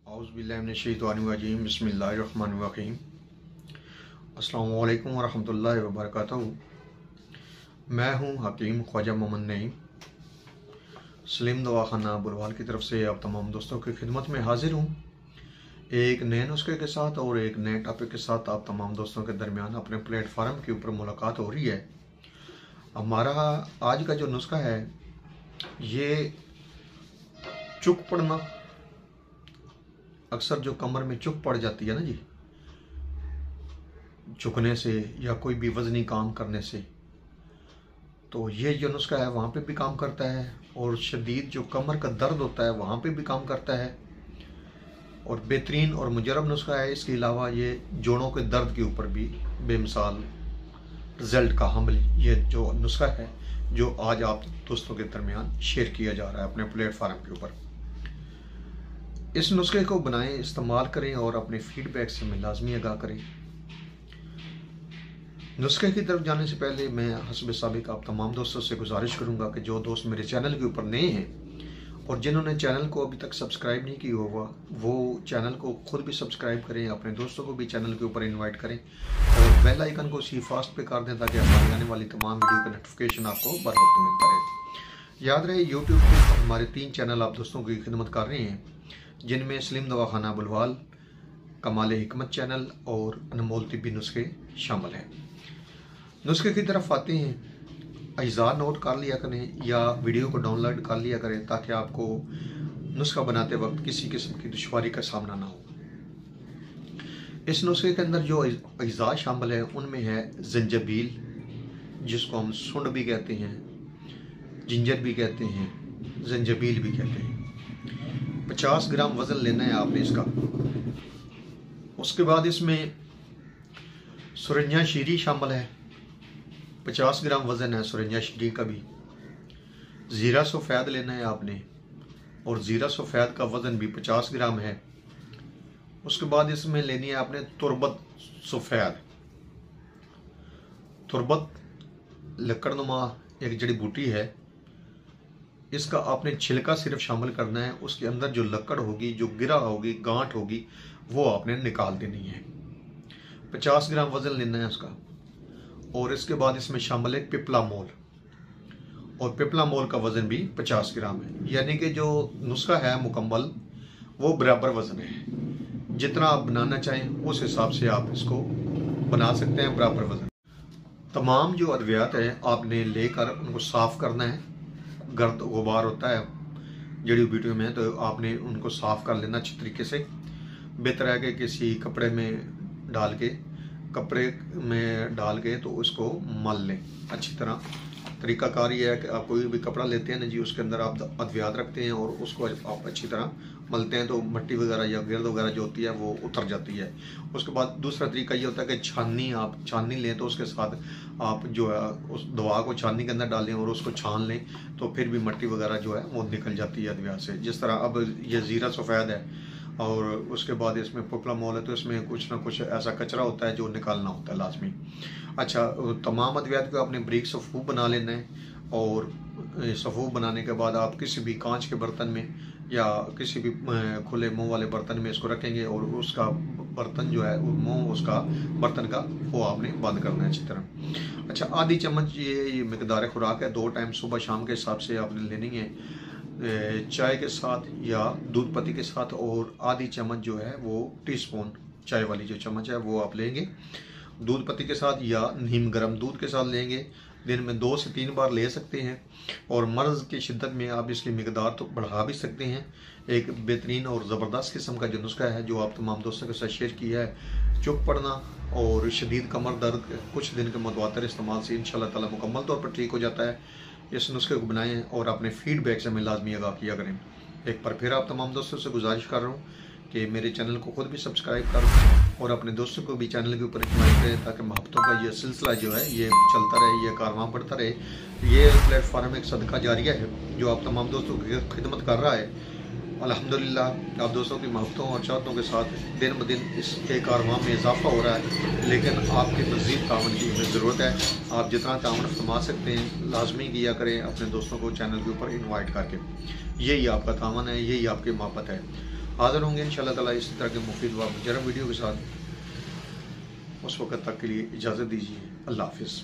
औज़ुबिल्लाहिमिनश्शैतानिर्रजीम बिस्मिल्लाहिर्रहमानिर्रहीम। अस्सलामु अलैकुम वरहमतुल्लाहि वबरकातुहू। मैं हूँ हकीम ख्वाजा मोहम्मद नईम, सलीम दवाखाना बुलवाल की तरफ से आप तमाम दोस्तों की खिदमत में हाजिर हूँ एक नए नुस्खे के साथ और एक नए टॉपिक के साथ। आप तमाम दोस्तों के दरमियान अपने प्लेटफार्म के ऊपर मुलाकात हो रही है। हमारा आज का जो नुस्खा है ये चुक पड़ना, अक्सर जो कमर में चुक पड़ जाती है ना जी, झुकने से या कोई भी वजनी काम करने से, तो ये जो नुस्खा है वहाँ पे भी काम करता है। और शदीद जो कमर का दर्द होता है वहाँ पे भी काम करता है और बेहतरीन और मुजरब नुस्खा है। इसके अलावा ये जोड़ों के दर्द के ऊपर भी बेमिसाल रिजल्ट का हमल ये जो नुस्खा है जो आज आप दोस्तों के दरमियान शेयर किया जा रहा है अपने प्लेटफार्म के ऊपर। इस नुस्खे को बनाएं, इस्तेमाल करें और अपने फीडबैक से हमें लाजमी आगाह करें। नुस्खे की तरफ जाने से पहले मैं हस्ब साबिक आप तमाम दोस्तों से गुजारिश करूंगा कि जो दोस्त मेरे चैनल के ऊपर नए हैं और जिन्होंने चैनल को अभी तक सब्सक्राइब नहीं किया हुआ वो चैनल को खुद भी सब्सक्राइब करें, अपने दोस्तों को भी चैनल के ऊपर इन्वाइट करें और बेल आइकन को सी फास्ट पे कर दें ताकि हमारी आने वाली तमाम वीडियो का नोटिफिकेशन आपको बर वक्त मिलता रहे। याद रहे यूट्यूब पर हमारे 3 चैनल आप दोस्तों की खिदमत कर रहे हैं, जिनमें सलीम दवाखाना बुलवाल, कमाल हिकमत चैनल और अनमोल तिब्बी नुस्खे शामिल हैं। नुस्खे की तरफ आते हैं। अज्जा नोट कर लिया करें या वीडियो को डाउनलोड कर लिया करें ताकि आपको नुस्खा बनाते वक्त किसी किस्म की दुश्वारी का सामना ना हो। इस नुस्खे के अंदर जो अज्जा शामिल है उनमें है जंजबील, जिसको हम सुंड भी कहते हैं, जिंजर भी कहते हैं, जंजबील भी कहते हैं। 50 ग्राम वजन लेना है आपने इसका। उसके बाद इसमें सुरंजा शीरी शामिल है, 50 ग्राम वजन है सुरंजा शीरी का भी। ज़ीरा सफ़ेद लेना है आपने और ज़ीरा सफ़ेद का वजन भी 50 ग्राम है। उसके बाद इसमें लेनी है आपने तुरबत सफ़ेद। तुरबत लकड़नुमा एक जड़ी बूटी है, इसका आपने छिलका सिर्फ शामिल करना है। उसके अंदर जो लकड़ होगी, जो गिरा होगी, गांठ होगी, वो आपने निकाल देनी है। 50 ग्राम वजन लेना है उसका। और इसके बाद इसमें शामिल है पिपला मोल, और पिपला मोल का वजन भी 50 ग्राम है। यानी कि जो नुस्खा है मुकम्मल वो बराबर वजन है। जितना आप बनाना चाहें उस हिसाब से आप इसको बना सकते हैं, बराबर वजन। तमाम जो अद्वियात है आपने लेकर उनको साफ करना है। गर्द गुबार होता है जड़ी बूटियों में, तो आपने उनको साफ कर लेना अच्छी तरीके से। बेहतर है कि किसी कपड़े में डाल के तो उसको मल लें अच्छी तरह। तरीकाकार ये है कि आप कोई भी कपड़ा लेते हैं ना जी, उसके अंदर आप अद्वियात रखते हैं और उसको आप अच्छी तरह मलते हैं तो मिट्टी वगैरह या गिरद वगैरह जो होती है वो उतर जाती है। उसके बाद दूसरा तरीका ये होता है कि छाननी लें तो उसके साथ आप जो है उस दवा को छाननी के अंदर डालें और उसको छान लें तो फिर भी मिट्टी वगैरह जो है वो निकल जाती है अद्वियात से। जिस तरह अब ये ज़ीरा सफ़ेद है और उसके बाद इसमें पिपला मोल है, तो इसमें कुछ ना कुछ ऐसा कचरा होता है जो निकालना होता है लाजमी। अच्छा, तमाम अद्वियात को आपने बारीक सफ़ूफ बना लेना है और सफ़ूफ बनाने के बाद आप किसी भी कांच के बर्तन में या किसी भी खुले मुंह वाले बर्तन में इसको रखेंगे और उसका बर्तन जो है मुंह उसका बर्तन का वो आपने बंद करना है अच्छी तरह। अच्छा, आधी चम्मच ये मिकदार खुराक है, 2 टाइम सुबह शाम के हिसाब से आपने लेनी है चाय के साथ या दूध पत्ती के साथ। और आधी चम्मच जो है वो टीस्पून चाय वाली जो चम्मच है वो आप लेंगे दूध पत्ती के साथ या नीम गर्म दूध के साथ लेंगे। दिन में 2 से 3 बार ले सकते हैं और मर्ज़ की शिद्दत में आप इसकी मिकदार तो बढ़ा भी सकते हैं। एक बेहतरीन और ज़बरदस्त किस्म का जो नुस्खा है जो आप तमाम दोस्तों के साथ शेयर किया है। चुक पड़ना और शदीद कमर दर्द कुछ दिन के मुतवातर इस्तेमाल से इंशाअल्लाह ताला मुकम्मल तौर पर ठीक हो जाता है। इस नुस्खे को बनाएं और अपने फीडबैक से हमें लाजमी आगाह किया करें। एक बार फिर आप तमाम दोस्तों से गुजारिश कर रहा हूँ कि मेरे चैनल को खुद भी सब्सक्राइब करें और अपने दोस्तों को भी चैनल के ऊपर इन्वाइट करें ताकि मोहब्बतों का ये सिलसिला जो है ये चलता रहे, ये कारवां बढ़ता रहे। ये प्लेटफार्म एक सदका जारिया है जो आप तमाम दोस्तों की खिदमत कर रहा है। अल्हम्दुलिल्लाह आप दोस्तों की मोहब्बतों और चाहतों के साथ दिन ब दिन इस कारवां में इजाफा हो रहा है, लेकिन आपके मज़ीद तावन की हमें ज़रूरत है। आप जितना तावन फरमा सकते हैं लाजमी किया करें अपने दोस्तों को चैनल के ऊपर इन्वाइट करके। यही आपका तावन है, यही आपकी मोहब्बत है। हाज़िर होंगे इंशाअल्लाह ताला इसी तरह के मुफीद व मुजर्रब वीडियो के साथ। उस वक़्त तक के लिए इजाज़त दीजिए। अल्लाह हाफ़िज़।